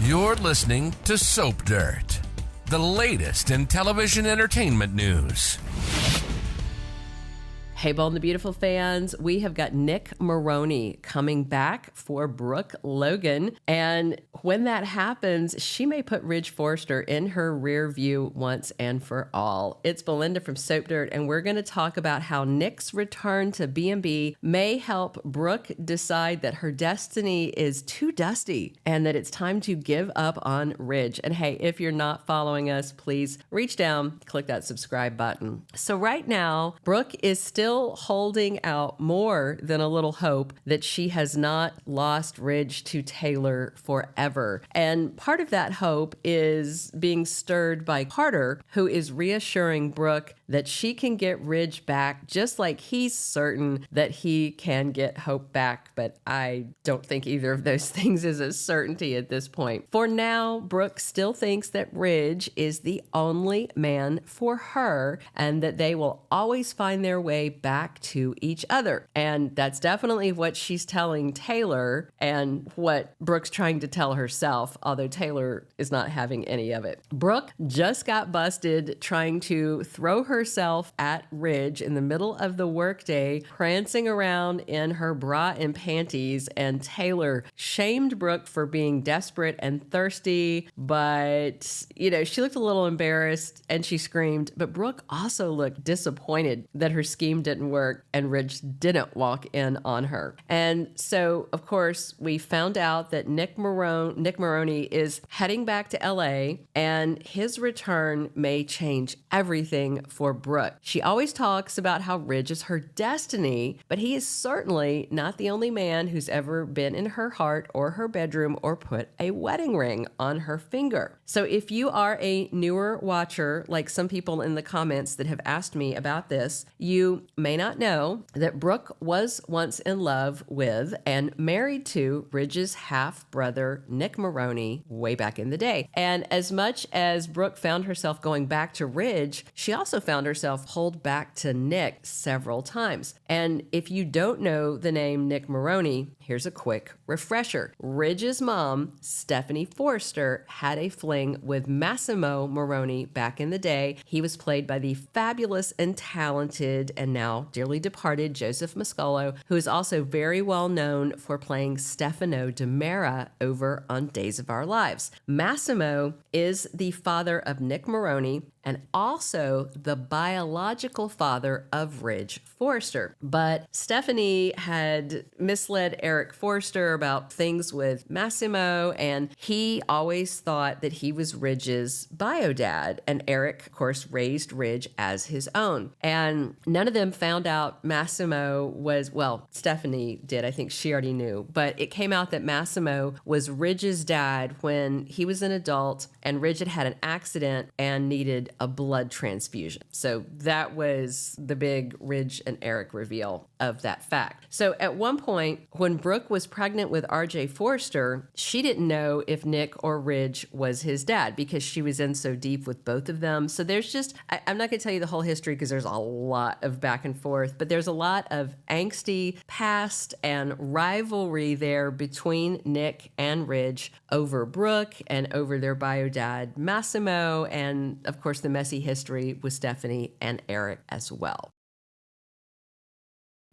You're listening to Soap Dirt, the latest in television entertainment news. Hey, Bold and the Beautiful fans, we have got Nick Marone coming back for Brooke Logan. And when that happens, she may put Ridge Forrester in her rear view once and for all. It's Belinda from Soap Dirt, and we're going to talk about how Nick's return to B&B may help Brooke decide that her destiny is too dusty and that it's time to give up on Ridge. And hey, if you're not following us, please reach down, click that subscribe button. So right now, Brooke is still holding out more than a little hope that she has not lost Ridge to Taylor forever. And part of that hope is being stirred by Carter, who is reassuring Brooke that she can get Ridge back, just like he's certain that he can get Hope back. But I don't think either of those things is a certainty at this point. For now, Brooke still thinks that Ridge is the only man for her and that they will always find their way back to each other. And that's definitely what she's telling Taylor and what Brooke's trying to tell herself, although Taylor is not having any of it. Brooke just got busted trying to throw herself at Ridge in the middle of the workday, prancing around in her bra and panties, and Taylor shamed Brooke for being desperate and thirsty, but, she looked a little embarrassed and she screamed, but Brooke also looked disappointed that her scheme didn't work and Ridge didn't walk in on her. And so, of course, we found out that Nick Marone is heading back to LA, and his return may change everything for Brooke. She always talks about how Ridge is her destiny, but he is certainly not the only man who's ever been in her heart or her bedroom or put a wedding ring on her finger. So if you are a newer watcher, like some people in the comments that have asked me about this, you may not know that Brooke was once in love with and married to Ridge's half-brother, Nick Marone, way back in the day. And as much as Brooke found herself going back to Ridge, she also found herself pulled back to Nick several times. And if you don't know the name Nick Marone, here's a quick refresher. Ridge's mom, Stephanie Forrester, had a fling with Massimo Marone back in the day. He was played by the fabulous and talented and now dearly departed Joseph Mascolo, who is also very well known for playing Stefano DiMera over on Days of Our Lives. Massimo is the father of Nick Marone and also the biological father of Ridge Forrester. But Stephanie had misled Eric Forrester about things with Massimo, and he always thought that he was Ridge's bio dad. And Eric, of course, raised Ridge as his own. And none of them found out Massimo was, well, Stephanie did. I think she already knew. But it came out that Massimo was Ridge's dad when he was an adult, and Ridge had an accident and needed a blood transfusion. So that was the big Ridge and Eric reveal of that fact. So at one point, when Brooke was pregnant with RJ Forrester, she didn't know if Nick or Ridge was his dad because she was in so deep with both of them. So there's just, I'm not going to tell you the whole history because there's a lot of back and forth, but there's a lot of angsty past and rivalry there between Nick and Ridge over Brooke and over their bio dad, Massimo, and of course the messy history with Stephanie and Eric as well.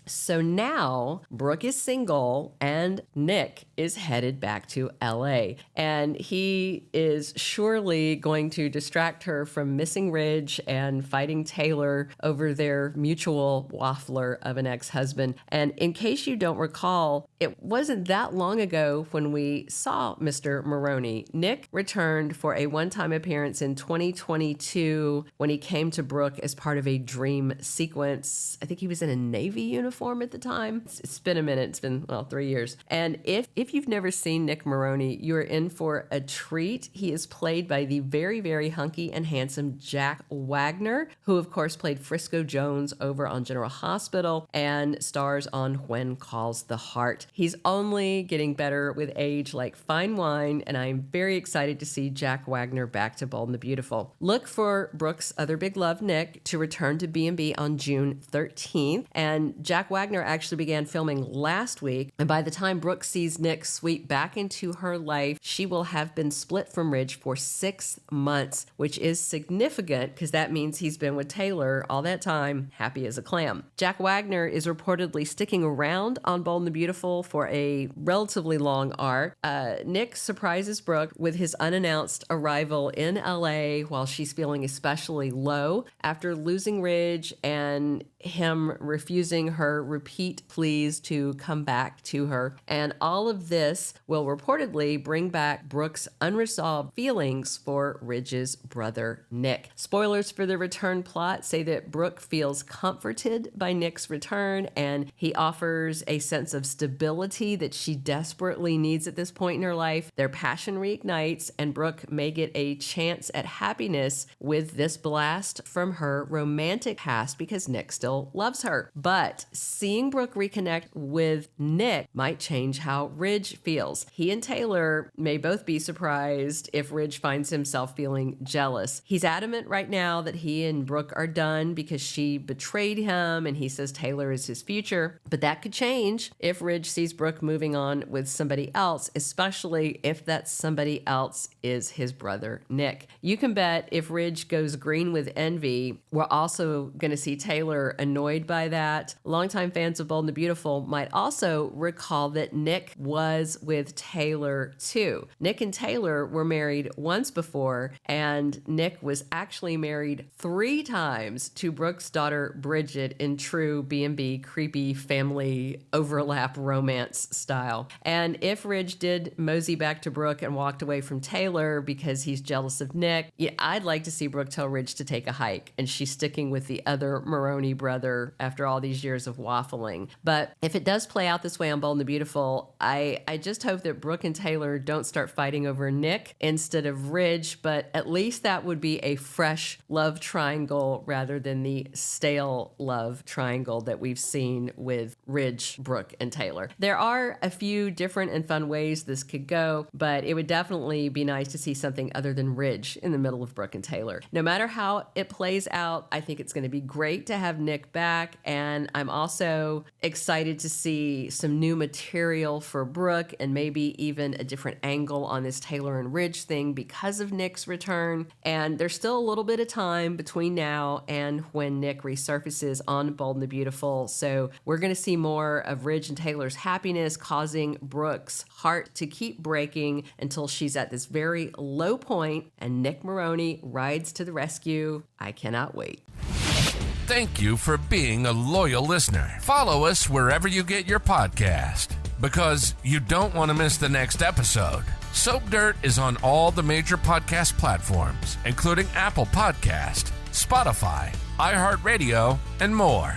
So now Brooke is single and Nick is headed back to LA, and he is surely going to distract her from missing Ridge and fighting Taylor over their mutual waffler of an ex-husband. And in case you don't recall, it wasn't that long ago when we saw Mr. Marone. Nick returned for a one-time appearance in 2022 when he came to Brooke as part of a dream sequence. I think he was in a Navy uniform at the time. It's been a minute. It's been, 3 years. And if you've never seen Nick Marone, you're in for a treat. He is played by the very, very hunky and handsome Jack Wagner, who of course played Frisco Jones over on General Hospital and stars on When Calls the Heart. He's only getting better with age like fine wine, and I'm very excited to see Jack Wagner back to Bold and the Beautiful. Look for Brooke's other big love, Nick, to return to B&B on June 13th, and Jack Jack Wagner actually began filming last week, and by the time Brooke sees Nick sweep back into her life, she will have been split from Ridge for 6 months, which is significant because that means he's been with Taylor all that time, happy as a clam. Jack Wagner is reportedly sticking around on Bold and the Beautiful for a relatively long arc. Nick surprises Brooke with his unannounced arrival in LA while she's feeling especially low after losing Ridge and him refusing her repeat pleas to come back to her. And all of this will reportedly bring back Brooke's unresolved feelings for Ridge's brother, Nick. Spoilers for the return plot say that Brooke feels comforted by Nick's return, and he offers a sense of stability that she desperately needs at this point in her life. Their passion reignites, and Brooke may get a chance at happiness with this blast from her romantic past because Nick still loves her. But seeing Brooke reconnect with Nick might change how Ridge feels. He and Taylor may both be surprised if Ridge finds himself feeling jealous. He's adamant right now that he and Brooke are done because she betrayed him, and he says Taylor is his future. But that could change if Ridge sees Brooke moving on with somebody else, especially if that somebody else is his brother, Nick. You can bet if Ridge goes green with envy, we're also going to see Taylor annoyed by that. Longtime fans of Bold and the Beautiful might also recall that Nick was with Taylor too. Nick and Taylor were married once before, and Nick was actually married 3 times to Brooke's daughter Bridget in true B&B creepy family overlap romance style. And if Ridge did mosey back to Brooke and walked away from Taylor because he's jealous of Nick, yeah, I'd like to see Brooke tell Ridge to take a hike, and she's sticking with the other Marone brother after all these years of waffling. But if it does play out this way on Bold and the Beautiful, I just hope that Brooke and Taylor don't start fighting over Nick instead of Ridge, but at least that would be a fresh love triangle rather than the stale love triangle that we've seen with Ridge, Brooke, and Taylor. There are a few different and fun ways this could go, but it would definitely be nice to see something other than Ridge in the middle of Brooke and Taylor. No matter how it plays out, I think it's going to be great to have Nick back, and I'm also excited to see some new material for Brooke and maybe even a different angle on this Taylor and Ridge thing because of Nick's return. And there's still a little bit of time between now and when Nick resurfaces on Bold and the Beautiful, so we're going to see more of Ridge and Taylor's happiness causing Brooke's heart to keep breaking until she's at this very low point and Nick Marone rides to the rescue. I cannot wait. Thank you for being a loyal listener. Follow us wherever you get your podcast, because you don't want to miss the next episode. Soap Dirt is on all the major podcast platforms, including Apple Podcast, Spotify, iHeartRadio, and more.